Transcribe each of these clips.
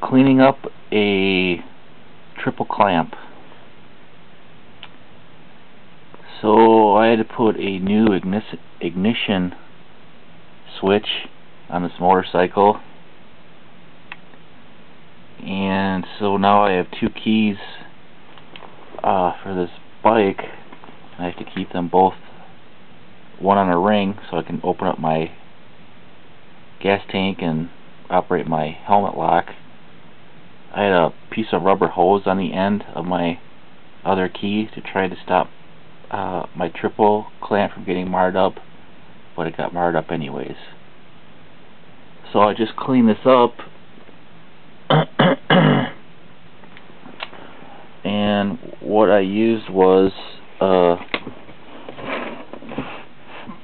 Cleaning up a triple clamp. So I had to put a new ignition switch on this motorcycle, and so now I have two keys for this bike. I have to keep them both, one on a ring so I can open up my gas tank and operate my helmet lock. I had a piece of rubber hose on the end of my other key to try to stop my triple clamp from getting marred up, but it got marred up anyways. So I just cleaned this up and what I used was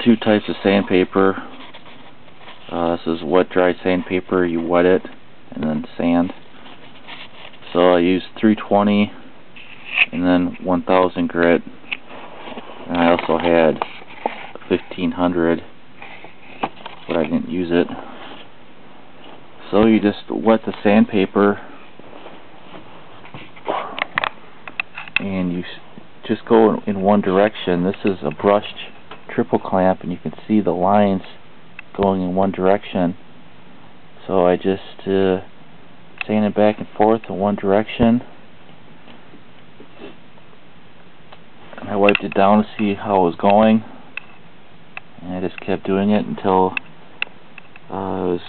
two types of sandpaper. This is wet dry sandpaper. You wet it and then sand. So I used 320 and then 1000 grit, and I also had 1500, but I didn't use it. So you just wet the sandpaper and you just go in one direction. This is a brushed triple clamp and you can see the lines going in one direction. So I just sand it back and forth in one direction, and I wiped it down to see how it was going, and I just kept doing it until it was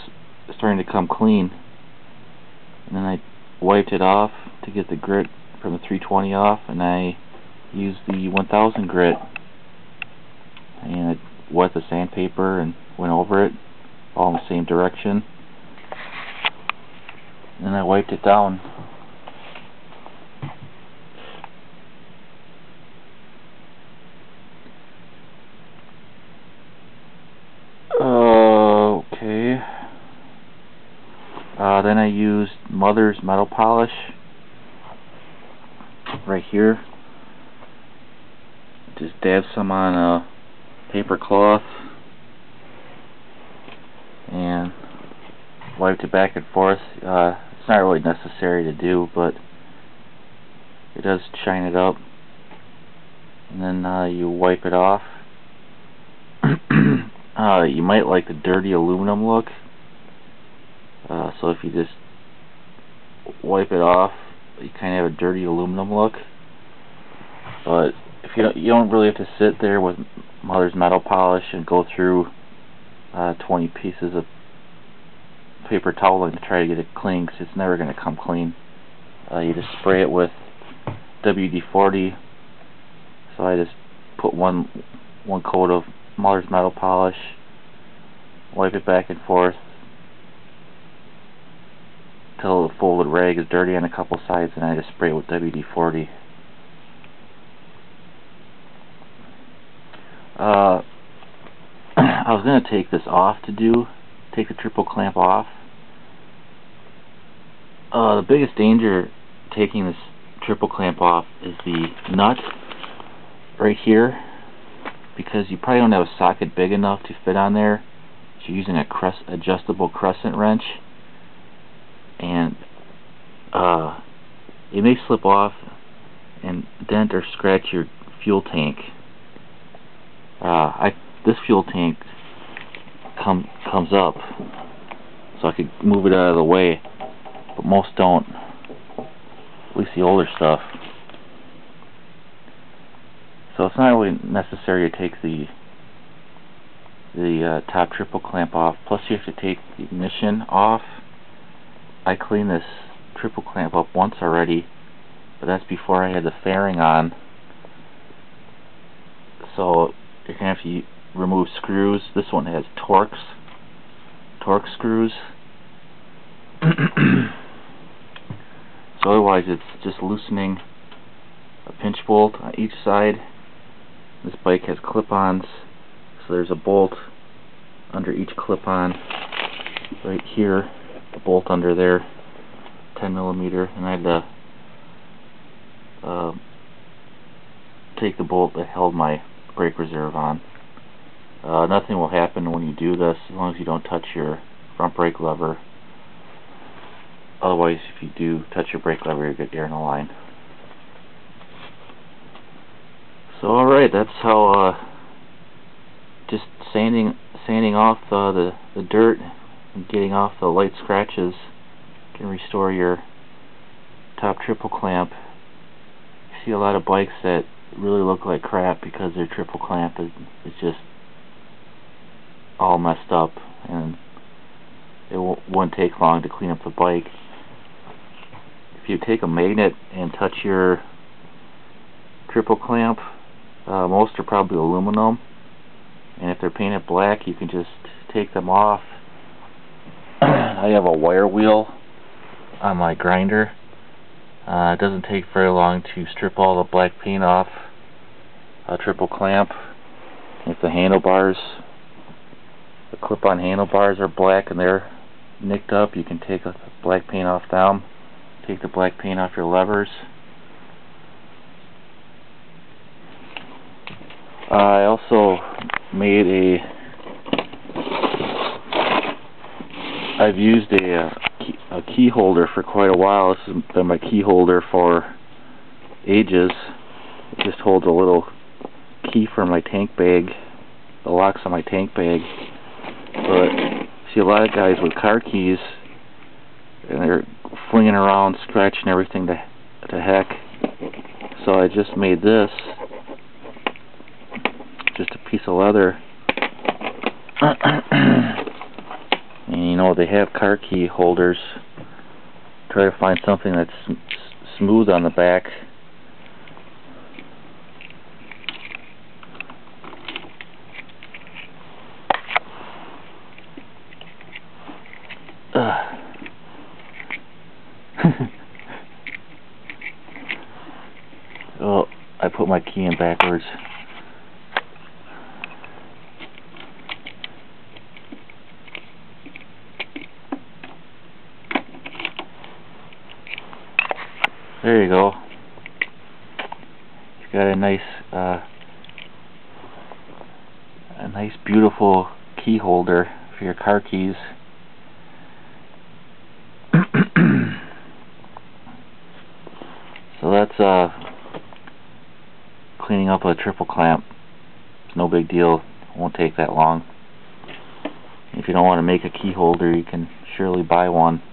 starting to come clean. And then I wiped it off to get the grit from the 320 off, and I used the 1000 grit, and I wet the sandpaper and went over it all in the same direction, and I wiped it down. Okay. Then I used Mother's metal polish right here. Just dab some on a paper cloth and wiped it back and forth. It's not really necessary to do, but it does shine it up. And then you wipe it off. You might like the dirty aluminum look, so if you just wipe it off, you kind of have a dirty aluminum look. But if you don't really have to sit there with Mother's metal polish and go through 20 pieces of paper toweling to try to get it clean, because it's never going to come clean. You just spray it with WD-40. So I just put one coat of Mother's metal polish, wipe it back and forth till the folded rag is dirty on a couple sides, and I just spray it with WD-40. I was going to take this off take the triple clamp off. The biggest danger taking this triple clamp off is the nut right here, because you probably don't have a socket big enough to fit on there. So you're using a adjustable crescent wrench, and it may slip off and dent or scratch your fuel tank. This fuel tank comes up, so I could move it out of the way, but most don't, at least the older stuff. So it's not really necessary to take the top triple clamp off. Plus you have to take the ignition off. I cleaned this triple clamp up once already, but that's before I had the fairing on. So you're going to have to remove screws. This one has torque screws. So otherwise it's just loosening a pinch bolt on each side. This bike has clip-ons, so there's a bolt under each clip-on right here, a bolt under there, 10mm, and I had to take the bolt that held my brake reserve on. Nothing will happen when you do this as long as you don't touch your front brake lever. Otherwise, if you do touch your brake lever, you get air in the line. So alright, that's how just sanding off the dirt and getting off the light scratches can restore your top triple clamp. You see a lot of bikes that really look like crap because their triple clamp is just all messed up, and it won't take long to clean up the bike. If you take a magnet and touch your triple clamp, most are probably aluminum, and if they're painted black, you can just take them off. I have a wire wheel on my grinder. It doesn't take very long to strip all the black paint off a triple clamp. If the handlebars, the clip-on handlebars are black and they're nicked up, you can take the black paint off them. Take the black paint off your levers. I also made I've used a key holder for quite a while. This has been my key holder for ages. It just holds a little key for my tank bag. It locks on my tank bag. But see a lot of guys with car keys, and they're flinging around, scratching everything to heck. So I just made this, just a piece of leather. And you know, they have car key holders. Try to find something that's smooth on the back. Oh, I put my key in backwards. There you go. You've got a nice beautiful key holder for your car keys. So that's cleaning up a triple clamp. It's no big deal. It won't take that long. If you don't want to make a key holder, you can surely buy one.